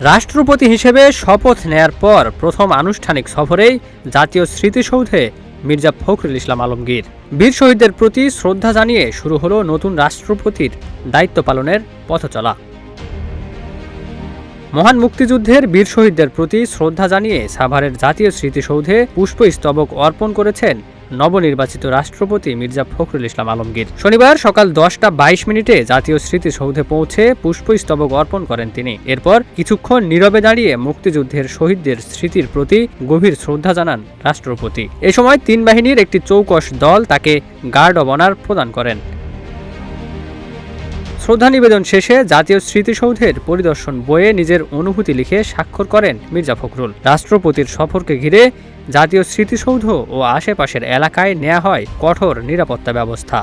রাষ্ট্রপতি হিসেবে শপথ নেয়ার পর প্রথম আনুষ্ঠানিক সফরেই জাতীয় স্মৃতিসৌধে মির্জা ফখরুল ইসলাম আলমগীর। বীর শহীদদের প্রতি শ্রদ্ধা জানিয়ে শুরু হলো নতুন রাষ্ট্রপতির দায়িত্ব পালনের পথচলা। মহান মুক্তিযুদ্ধের বীর শহীদদের প্রতি শ্রদ্ধা জানিয়ে সাভারের জাতীয় স্মৃতিসৌধে পুষ্পস্তবক অর্পণ করেছেন নবনির্বাচিত রাষ্ট্রপতি মির্জা ফখরুল ইসলাম আলমগীর। শনিবার সকাল 10:22 জাতীয় স্মৃতিসৌধে পৌঁছে পুষ্পস্তবক অর্পণ করেন তিনি। এরপর কিছুক্ষণ নীরবে দাঁড়িয়ে মুক্তিযুদ্ধের শহীদদের স্মৃতির প্রতি গভীর শ্রদ্ধা জানান রাষ্ট্রপতি। এ সময় 3 বাহিনীর একটি চৌকস দল তাকে গার্ড অব অনার প্রদান করেন। শ্রদ্ধা নিবেদন শেষে জাতীয় স্মৃতিসৌধের পরিদর্শন বইয়ে নিজের অনুভূতি লিখে স্বাক্ষর করেন মির্জা ফখরুল। রাষ্ট্রপতির সফরকে ঘিরে জাতীয় স্মৃতিসৌধ ও আশেপাশের এলাকায় নেওয়া হয় কঠোর নিরাপত্তা ব্যবস্থা।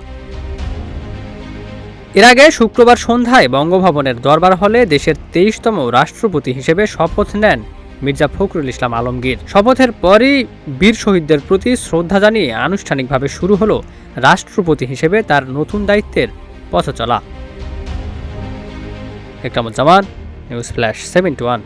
এর আগে শুক্রবার সন্ধ্যায় বঙ্গভবনের দরবার হলে দেশের 23তম রাষ্ট্রপতি হিসেবে শপথ নেন মির্জা ফখরুল ইসলাম আলমগীর। শপথের পরই বীর শহীদদের প্রতি শ্রদ্ধা জানিয়ে আনুষ্ঠানিকভাবে শুরু হলো রাষ্ট্রপতি হিসেবে তার নতুন দায়িত্বের পথচলা। Ikramuzzaman, news flash 7-1।